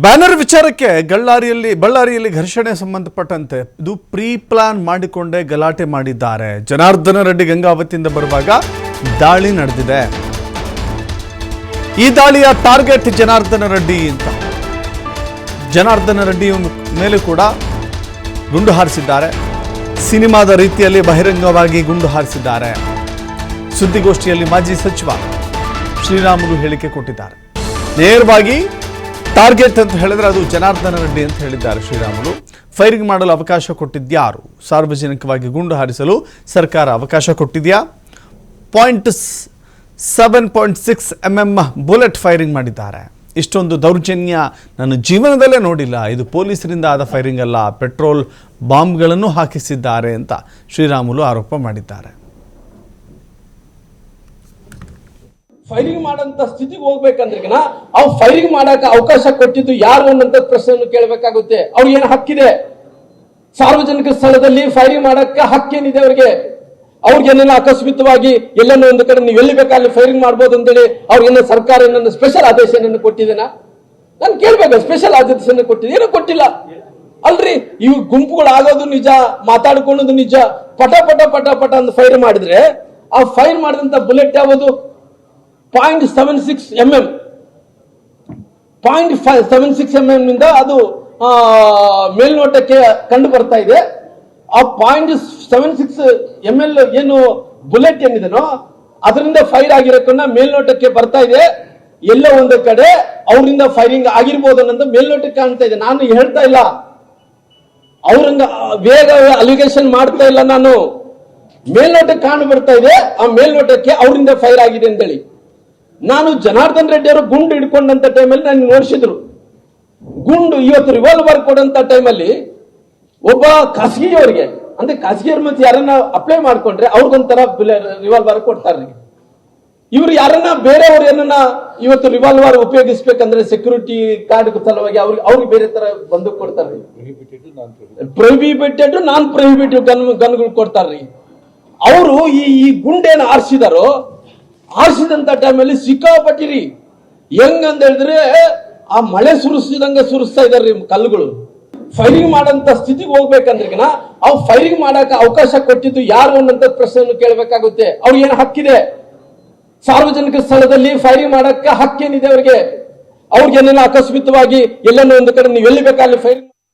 Banner ವಿಚಾರಕ್ಕೆ ಬಳ್ಳಾರಿಯಲ್ಲಿ ಘರ್ಷಣೆ ಸಂಬಂಧಪಟ್ಟಂತೆ ಇದು ಪ್ರೀ ಪ್ಲಾನ್ ಮಾಡಿಕೊಂಡೇ ಗಲಾಟೆ ಮಾಡಿದ್ದಾರೆ. ಜನಾರ್ದನ ರೆಡ್ಡಿ ಗಂಗಾವತಿಯಿಂದ ಬರುವಾಗ ದಾಳಿ ನಡೆದಿದೆ. ಈ ದಾಳಿಯ ಟಾರ್ಗೆಟ್ ಜನಾರ್ದನ ರೆಡ್ಡಿ ಅಂತ. ಜನಾರ್ದನ ರೆಡ್ಡಿ ಮೇಲೆ ಕೂಡ ಗುಂಡು ಹಾರಿಸಿದ್ದಾರೆ. ಸಿನಿಮಾದ ರೀತಿಯಲ್ಲಿ ಬಹಿರಂಗವಾಗಿ ಗುಂಡು ಹಾರಿಸಿದ್ದಾರೆ. ಸುದ್ದಿಗೋಷ್ಠಿಯಲ್ಲಿ ಮಾಜಿ ಸಚಿವ ಶ್ರೀರಾಮುಲು ಹೇಳಿಕೆ ಕೊಟ್ಟಿದ್ದಾರೆ. ನೇರವಾಗಿ ಟಾರ್ಗೆಟ್ ಅಂತ ಹೇಳಿದ್ರೆ ಅದು ಜನಾರ್ದನ ರೆಡ್ಡಿ ಅಂತ ಹೇಳಿದ್ದಾರೆ ಶ್ರೀರಾಮುಲು. ಫೈರಿಂಗ್ ಮಾಡಲು ಅವಕಾಶ ಕೊಟ್ಟಿದ್ಯಾರು? ಸಾರ್ವಜನಿಕವಾಗಿ ಗುಂಡು ಹಾರಿಸಲು ಸರ್ಕಾರ ಅವಕಾಶ ಕೊಟ್ಟಿದೆಯಾ? 7.6 mm ಬುಲೆಟ್ ಫೈರಿಂಗ್ ಮಾಡಿದ್ದಾರೆ. ಇಷ್ಟೊಂದು ದೌರ್ಜನ್ಯ ನನ್ನ ಜೀವನದಲ್ಲೇ ನೋಡಿಲ್ಲ. ಇದು ಪೊಲೀಸರಿಂದ ಆದ ಫೈರಿಂಗ್ ಅಲ್ಲ, ಪೆಟ್ರೋಲ್ ಬಾಂಬ್ಗಳನ್ನು ಹಾಕಿಸಿದ್ದಾರೆ ಅಂತ ಶ್ರೀರಾಮುಲು ಆರೋಪ ಮಾಡಿದ್ದಾರೆ. ಫೈರಿಂಗ್ ಮಾಡಂತ ಸ್ಥಿತಿಗೆ ಹೋಗ್ಬೇಕಂದ್ರೆ ಅವ್ರು ಫೈರಿಂಗ್ ಮಾಡಕ ಅವಕಾಶ ಕೊಟ್ಟಿದ್ದು ಯಾರು ಅನ್ನೋಂಥ ಪ್ರಶ್ನೆಯನ್ನು ಕೇಳಬೇಕಾಗುತ್ತೆ. ಅವ್ರಿಗೆ ಏನು ಹಕ್ಕಿದೆ? ಸಾರ್ವಜನಿಕ ಸ್ಥಳದಲ್ಲಿ ಫೈರಿಂಗ್ ಮಾಡಕ್ಕೆ ಹಕ್ಕೇನಿದೆ ಅವ್ರಿಗೆ? ಅವ್ರಿಗೇನೆಲ್ಲ ಅಕಸ್ಮಿತವಾಗಿ ಎಲ್ಲನೂ ಒಂದು ಕಡೆ ನೀವು ಎಲ್ಲಿ ಬೇಕಾದ್ರೆ ಫೈರಿಂಗ್ ಮಾಡ್ಬೋದು ಅಂತೇಳಿ ಅವ್ರಿಗೇನ ಸರ್ಕಾರ ನನ್ನ ಸ್ಪೆಷಲ್ ಆದೇಶವನ್ನು ಕೊಟ್ಟಿದ್ದೇನಾ? ನಾನು ಕೇಳ್ಬೇಕು. ಸ್ಪೆಷಲ್ ಆದೇಶವನ್ನು ಕೊಟ್ಟಿದೆ? ಏನೂ ಕೊಟ್ಟಿಲ್ಲ ಅಲ್ರಿ. ಇವು ಗುಂಪುಗಳು ಆಗೋದು ನಿಜ, ಮಾತಾಡ್ಕೊಳ್ಳೋದು ನಿಜ. ಪಟ ಪಟ ಪಟ ಪಟ ಅಂತ ಫೈರ್ ಮಾಡಿದ್ರೆ ಆ ಫೈರ್ ಮಾಡಿದಂತ ಬುಲೆಟ್ ಯಾವುದು? 0.76 mm. 0.76 mm ನಿಂದ ಅದು ಮೇಲ್ನೋಟಕ್ಕೆ ಕಂಡು ಬರ್ತಾ ಇದೆ. ಆ 0.76 mm ಏನು ಬುಲೆಟ್ ಏನಿದೆನೋ ಅದರಿಂದ ಫೈರ್ ಆಗಿರೋಕನ್ನ ಮೇಲ್ನೋಟಕ್ಕೆ ಬರ್ತಾ ಇದೆ. ಎಲ್ಲ ಒಂದು ಕಡೆ ಅವರಿಂದ ಫೈರಿಂಗ್ ಆಗಿರ್ಬೋದು ಅನ್ನೋದು ಮೇಲ್ನೋಟಕ್ಕೆ ಕಾಣ್ತಾ ಇದೆ. ನಾನು ಹೇಳ್ತಾ ಇಲ್ಲ, ಅವ್ರಂಗ ಬೇಗ ಅಲಿಗೇಷನ್ ಮಾಡ್ತಾ ಇಲ್ಲ. ನಾನು ಮೇಲ್ನೋಟಕ್ಕೆ ಕಾಣು ಬರ್ತಾ ಇದೆ. ಆ ಮೇಲ್ನೋಟಕ್ಕೆ ಅವರಿಂದ ಫೈರ್ ಆಗಿದೆ ಅಂತೇಳಿ. ನಾನು ಜನಾರ್ದನ್ ರೆಡ್ಡಿ ಅವರು ಗುಂಡು ಹಿಡ್ಕೊಂಡಂತ ಟೈಮಲ್ಲಿ ನಾನು ನೋಡಿಸಿದ್ರು. ಗುಂಡು ಇವತ್ತು ರಿವಾಲ್ವರ್ ಕೊಡಂತ ಟೈಮಲ್ಲಿ ಒಬ್ಬ ಖಾಸಗಿಯವರಿಗೆ, ಅಂದ್ರೆ ಖಾಸಗಿಯವ್ರ ಮತ್ತೆ ಯಾರನ್ನ ಅಪ್ಲೈ ಮಾಡ್ಕೊಂಡ್ರೆ ಅವ್ರಿಗೊಂಥರ ರಿವಾಲ್ವರ್ ಕೊಡ್ತಾರೆ. ಇವ್ರು ಯಾರನ್ನ ಬೇರೆಯವ್ರು ಏನನ್ನ ಇವತ್ತು ರಿವಾಲ್ವರ್ ಉಪಯೋಗಿಸ್ಬೇಕಂದ್ರೆ ಸೆಕ್ಯೂರಿಟಿ ಕಾರ್ಡ್ ಸಲುವಾಗಿ ಅವ್ರಿಗೆ ಬೇರೆ ತರ ಬಂದೂಕ್ ಕೊಡ್ತಾರ್ರಿ. ಪ್ರೊಹಿಬಿಟೆಡ್ ನಾನ್ ಪ್ರೊಹಿಬಿಟೆಡ್ ಗನ್ಗಳು ಕೊಡ್ತಾರ್ರಿ. ಅವರು ಈ ಗುಂಡೇನ ಆರಿಸಿದಂತ ಟೈಮಲ್ಲಿ ಸಿಕ್ಕಾಪಟ್ಟಿರಿ. ಹೆಂಗಂತ ಹೇಳಿದ್ರೆ ಆ ಮಳೆ ಸುರಿಸಿದಂಗ ಸುರಿಸ್ತಾ ಇದಾರೆ ಕಲ್ಲುಗಳು. ಫೈರಿಂಗ್ ಮಾಡಂತ ಸ್ಥಿತಿಗೆ ಹೋಗ್ಬೇಕಂದ್ರೆ ಅವ್ರು ಫೈರಿಂಗ್ ಮಾಡಕ ಅವಕಾಶ ಕೊಟ್ಟಿದ್ದು ಯಾರು ಅನ್ನೋಂಥ ಪ್ರಶ್ನೆಯನ್ನು ಕೇಳಬೇಕಾಗುತ್ತೆ. ಅವ್ರಿಗೆ ಏನು ಹಕ್ಕಿದೆ? ಸಾರ್ವಜನಿಕ ಸ್ಥಳದಲ್ಲಿ ಫೈರಿಂಗ್ ಮಾಡಕ್ಕೆ ಹಕ್ಕೇನಿದೆ ಅವ್ರಿಗೆ? ಅವ್ರಿಗೇನೆಲ್ಲ ಅಕಸ್ಮಿತವಾಗಿ ಎಲ್ಲನೂ ಒಂದು ಕಡೆ ನೀವು ಎಲ್ಲಿ ಬೇಕಾದ್ರೆ ಫೈರಿಂಗ್